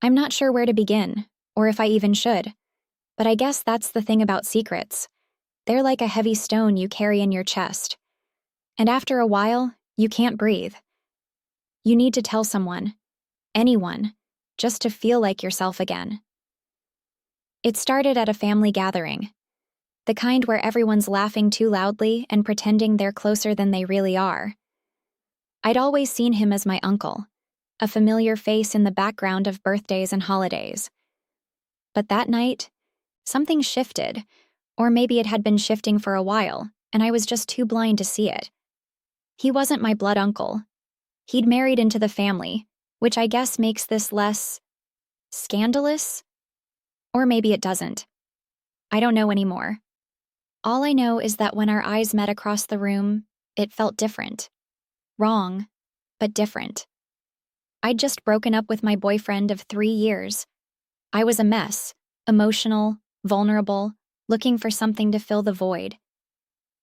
I'm not sure where to begin, or if I even should, but I guess that's the thing about secrets. They're like a heavy stone you carry in your chest. And after a while, you can't breathe. You need to tell someone, anyone, just to feel like yourself again. It started at a family gathering, the kind where everyone's laughing too loudly and pretending they're closer than they really are. I'd always seen him as my uncle, a familiar face in the background of birthdays and holidays. But that night, something shifted, or maybe it had been shifting for a while, and I was just too blind to see it. He wasn't my blood uncle. He'd married into the family, which I guess makes this less scandalous? Or maybe it doesn't. I don't know anymore. All I know is that when our eyes met across the room, it felt different. Wrong, but different. I'd just broken up with my boyfriend of 3 years. I was a mess, emotional, vulnerable, looking for something to fill the void.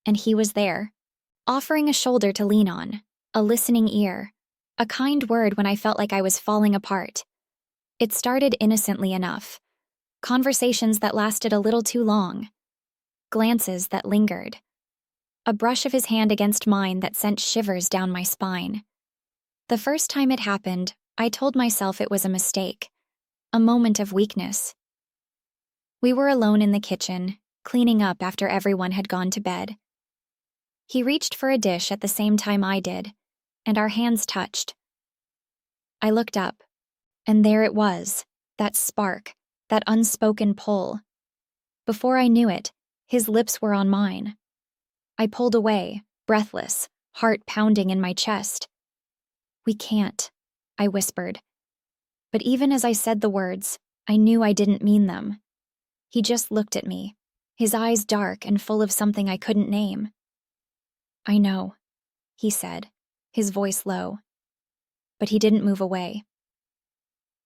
And he was there, offering a shoulder to lean on, a listening ear, a kind word when I felt like I was falling apart. It started innocently enough. Conversations that lasted a little too long. Glances that lingered. A brush of his hand against mine that sent shivers down my spine. The first time it happened, I told myself it was a mistake, a moment of weakness. We were alone in the kitchen, cleaning up after everyone had gone to bed. He reached for a dish at the same time I did, and our hands touched. I looked up, and there it was, that spark, that unspoken pull. Before I knew it, his lips were on mine. I pulled away, breathless, heart pounding in my chest. "We can't," I whispered. But even as I said the words, I knew I didn't mean them. He just looked at me, his eyes dark and full of something I couldn't name. "I know," he said, his voice low. But he didn't move away.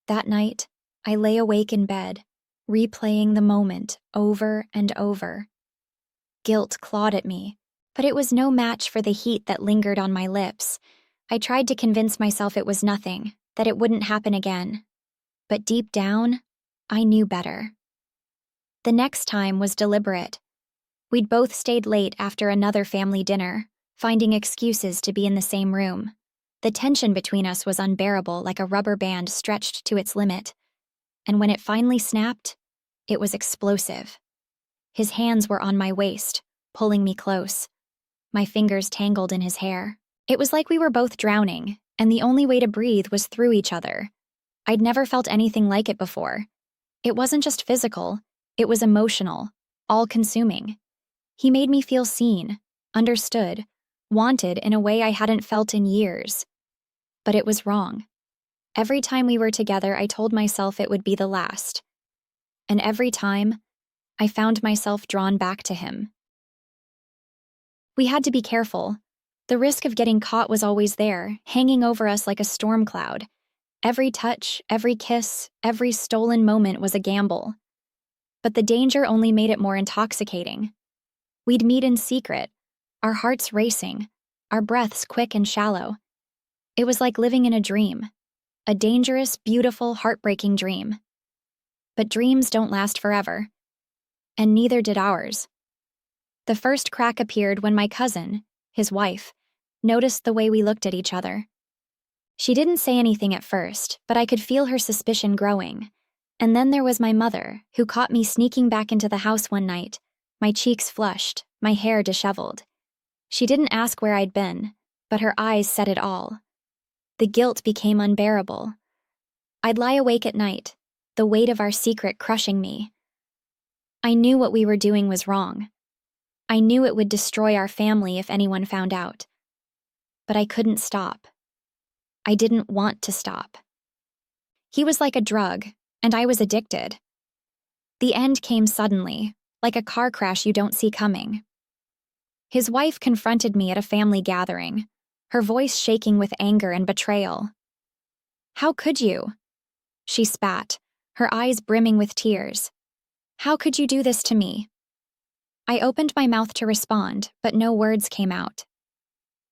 That night, I lay awake in bed, replaying the moment over and over. Guilt clawed at me, but it was no match for the heat that lingered on my lips. I tried to convince myself it was nothing, that it wouldn't happen again. But deep down, I knew better. The next time was deliberate. We'd both stayed late after another family dinner, finding excuses to be in the same room. The tension between us was unbearable, like a rubber band stretched to its limit. And when it finally snapped, it was explosive. His hands were on my waist, pulling me close. My fingers tangled in his hair. It was like we were both drowning, and the only way to breathe was through each other. I'd never felt anything like it before. It wasn't just physical, it was emotional, all-consuming. He made me feel seen, understood, wanted in a way I hadn't felt in years. But it was wrong. Every time we were together, I told myself it would be the last. And every time, I found myself drawn back to him. We had to be careful. The risk of getting caught was always there, hanging over us like a storm cloud. Every touch, every kiss, every stolen moment was a gamble. But the danger only made it more intoxicating. We'd meet in secret, our hearts racing, our breaths quick and shallow. It was like living in a dream. A dangerous, beautiful, heartbreaking dream. But dreams don't last forever. And neither did ours. The first crack appeared when my cousin, his wife, noticed the way we looked at each other. She didn't say anything at first, but I could feel her suspicion growing. And then there was my mother, who caught me sneaking back into the house one night, my cheeks flushed, my hair disheveled. She didn't ask where I'd been, but her eyes said it all. The guilt became unbearable. I'd lie awake at night, the weight of our secret crushing me. I knew what we were doing was wrong. I knew it would destroy our family if anyone found out. But I couldn't stop. I didn't want to stop. He was like a drug, and I was addicted. The end came suddenly, like a car crash you don't see coming. His wife confronted me at a family gathering, her voice shaking with anger and betrayal. "How could you?" She spat, her eyes brimming with tears. "How could you do this to me?" I opened my mouth to respond, but no words came out.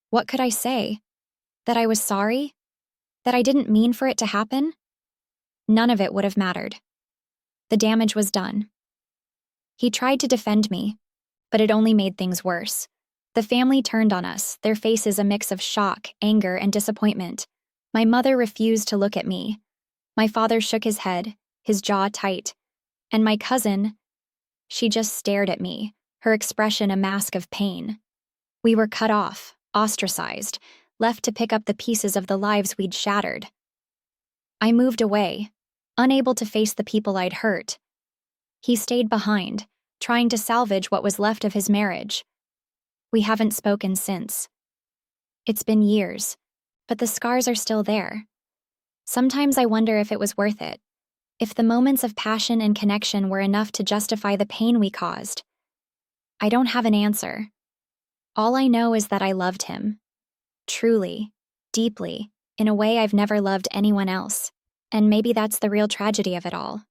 What could I say? That I was sorry? That I didn't mean for it to happen? none of it would have mattered. The damage was done. He tried to defend me, but it only made things worse. The family turned on us, their faces a mix of shock, anger, and disappointment. My mother refused to look at me. My father shook his head, his jaw tight. And my cousin, she just stared at me, her expression a mask of pain. We were cut off, ostracized, left to pick up the pieces of the lives we'd shattered. I moved away, unable to face the people I'd hurt. He stayed behind, trying to salvage what was left of his marriage. We haven't spoken since. It's been years, but the scars are still there. Sometimes I wonder if it was worth it, if the moments of passion and connection were enough to justify the pain we caused. I don't have an answer. All I know is that I loved him. Truly, deeply, in a way I've never loved anyone else. And maybe that's the real tragedy of it all.